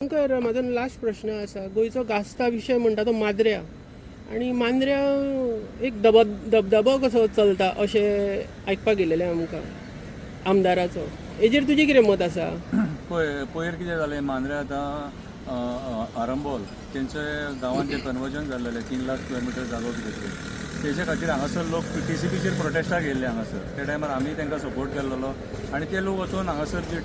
शंकर, माझा लास्ट प्रश्न असा, गोयचो गास्ता विषय म्हणटा तो मांद्र्या, आणि मांद्र्या एक दबदबो कसो चलता अशें आयकपाक गेलेलें आमकां आमदाराचो. हेजेर तुजें कितें मत आसा? पयर कितें जालें, मांद्र्या आतां आरंबोल तेंचे गांवांत जे कन्वर्जन जाल्लेलें 3 लाख किलोमिटर जागो कितें तरी, तेजे खातीर हांगासर लोक TCPचेर प्रोटेस्टाक येयल्ले. हांगासर त्या टायमार आमी तांकां सपोर्ट केल्लो आनी ते लोक वचून हांगासर जी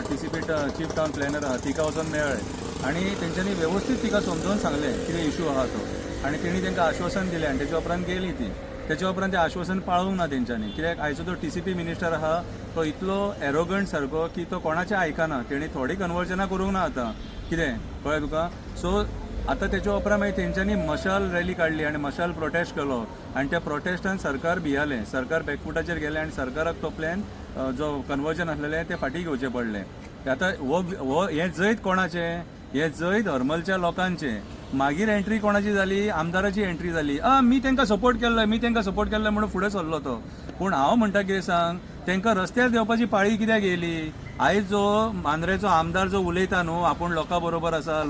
TCP चीफ टावन प्लॅनर आहा तिका वचून मेळ्ळे आनी तेंच्यांनी वेवस्थीत तिका समजोवन सांगलें कितें इशू आहा तो, आनी तेणी तांकां आश्वासन दिलें आनी तेच्या उपरांत गेली ती. तेच्या उपरांत तें आश्वासन पाळूंक ना तेंच्यांनी, कित्याक आयचो जो TCP मिनिस्टर आहा तो इतलो एरोगंट सारको की तो कोणाचें आयकना. तेणी थोडी कन्वर्जनां करूंक ना आतां, कितें कळ्ळें तुका. सो आतां तेच्या उपरांत मागीर तेंच्यांनी मशाल रॅली काडली आनी मशाल प्रोटेस्ट केलो आनी त्या प्रोटेस्टान सरकार भियालें. सरकार बॅकफुटाचेर गेलें आनी सरकाराक तो प्लॅन जो कन्वर्जन आसलेलें तें फाटीं घेवचें पडलें. आतां हो हें जैत कोणाचें? हें जैत हरमलच्या लोकांचें. मागीर एंट्री कोणाची जाली? आमदाराची एंट्री जाली. मी तांकां सपोर्ट केल्लो म्हणून फुडें सरलो तो. पूण हांव म्हणटा कितें सांग, तांकां रस्त्यार देवपाची पाळी कित्याक येयली? आयज जो मांद्रेचो आमदार जो उलयता न्हू, आपूण लोकां बरोबर आसा,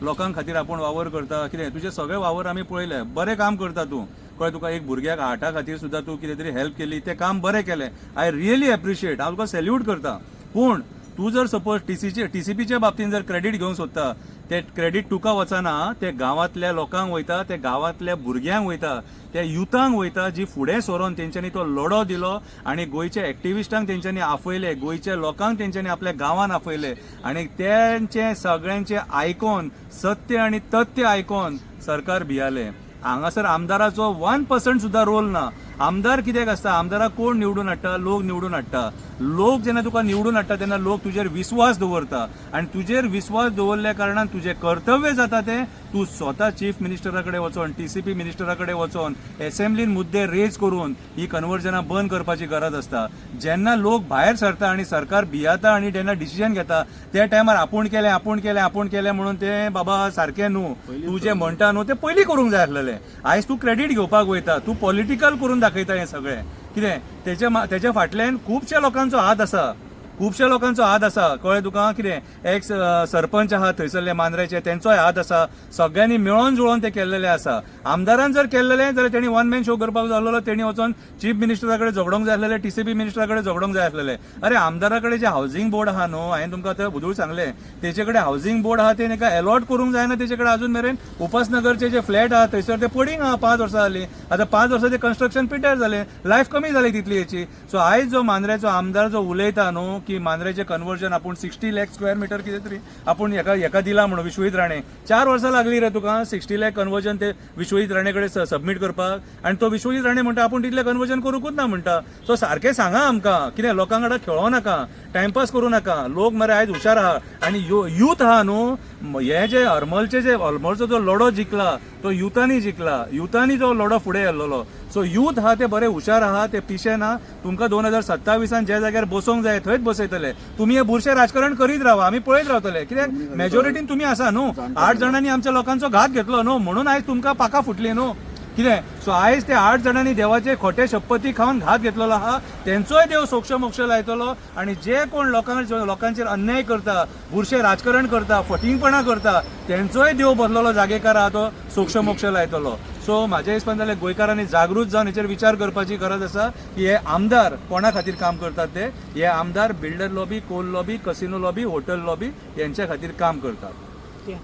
लोकां खातीर आपूण वावर करता, कितें तुजे सगळे वावर आमी पळयले, बरें काम करता तूं. कळ्ळें तुका. एक भुरग्याक हार्टा खातीर सुद्दां तूं कितें तरी हेल्प केली, तें काम बरें केलें. आय रियली एप्रिशिएट, हांव तुका सॅल्यूट करता. पूण तूं जर सपोज TCPच्या बाबतींत जर क्रेडीट घेवंक सोदता, ते क्रेडीट तुका वचना, ते गांवांतल्या लोकांक वयता, ते गांवांतल्या भुरग्यांक वयता, त्या युथांक वयता, जी फुडें सरोन तेंच्यांनी तो लढो दिलो आनी गोंयच्या एक्टिविस्टांक तेंच्यांनी आफयले, गोंयच्या लोकांक तेंच्यांनी आपल्या गांवांत आफयले आनी तेंचे सगळ्यांचे आयकोन, सत्य आनी तथ्य आयकोन सरकार भियालें. हांगासर आमदाराचो 1% सुद्दां रोल ना. आमदार कित्याक आसता? आमदाराक कोण निवडून हाडटा? लोक निवडून हाडटा. लोक जेन्ना तुका निवडून हाडटा तेन्ना लोक तुजेर विस्वास दवरता आनी तुजेर विस्वास दवरल्या कारणान तुजें कर्तव्य जाता तें तूं स्वता चीफ मिनिस्टरा कडेन वचोन, TCP मिनिस्टरा कडेन वचोन एसेंब्लीन मुद्दे रेज करून ही कन्वर्जनां बंद करपाची गरज आसता. जेन्ना लोक भायर सरता आनी सरकार भियाता आनी जेन्ना डिसिजन घेता त्या टायमार आपूण केलें म्हणून तें बाबा सारकें न्हू. तूं जें म्हणटा न्हू तें पयलीं करूंक जाय आसलेलें. आयज तूं क्रेडीट घेवपाक वयता, तूं पॉलिटिकल करून दाखयता हें सगळें. कितें तेच्या फाटल्यान खुबश्या लोकांचो हात आसा. कळ्ळें तुका. कितें एक सरपंच आहा थंयसरले मांद्रेचे, तेंचोय हात आसा. सगळ्यांनी मेळोन जुळोन ते केल्लेले आसा. आमदारान जर केल्लेलें जाल्यार तेणी वन मॅन शो करपाक जाय आसलो. तेणी वचोन चीफ मिनिस्टरा कडेन झगडोंक जाय आसलेलें, TCP मिनिस्टरा कडेन झगडोंक जाय आसलेलें. अरे आमदारा कडेन जे हावसिंग बोर्ड आहा न्हू, हांवें तुमकां आतां बुदूळ सांगलें, तेचे कडेन हावसिंग बोर्ड आहा ते ताका अलॉट करूंक जायना. तेचे कडेन अजून मेरेन उपासनगरचे जे फ्लॅट आहा थंयसर ते पडींग आहा. 5 वर्सां जालीं. आतां 5 वर्सां ते कन्स्ट्रक्शन पिड्ड्यार जालें, लायफ कमी जाली तितली हेची. सो आयज जो मांद्रेचो आमदार जो उलयता न्हू की मांद्रेचे कन्वर्जन आपूण 60 लाख स्क्वेअर मिटर कितें तरी आपूण हेका दिला म्हणून विश्वजीत राणे, 4 वर्सां लागली रे तुका 60 लाख कन्वर्जन ते विश्वजीत राणे कडेन सबमीट करपाक. आनी तो विश्वजीत राणे म्हणटा आपूण तितलें कन्वर्जन करूंकूच ना म्हणटा. सो सारकें सांगा आमकां, कितें लोकां कडेन खेळो नाका, टायमपास करूं नाका. लोक मरे आयज हुशार आहा आनी यूथ आहा न्हू. हे जे हरमलचो जो लढो जिखला तो युथांनी जिखला. युथांनी जो लढो फुडें व्हेल्लो. सो यूथ आहा ते बरे हुशार आहा, ते पिशे ना. तुमकां 2027 ज्या जाग्यार बसोंक जाय थंयच बसयतले. तुमी हे बुरशें राजकारण करीत रावा, आमी पळयत रावतले. कित्याक मेजॉरिटीन तुमी आसा न्हू. 8 जाणांनी आमच्या लोकांचो घात घेतलो न्हू, म्हणून आयज तुमकां पाकां फुटली न्हू. कितें सो आयज ते 8 जाणांनी देवाचे खोटे शपथी खावन घात घेतलेलो आहा, तेंचोय देव सोक्ष मोक्ष लायतलो. आनी जे कोण लोकांचेर अन्याय करता, बुरशें राजकारण करता, फटिंगपणां करता, तेंचोय देव बदललो जागेकार आहा तो सोक्ष मोक्ष लायतलो. सो म्हाज्या हिसपान जाल्यार गोंयकारांनी जागृत जावन हेचेर विचार करपाची गरज आसा की हे आमदार कोणा खातीर काम करतात. हे आमदार builder lobby, coal lobby, casino lobby, hotel lobby यांच्या खातीर काम करतात.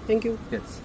थँक्यू. येस.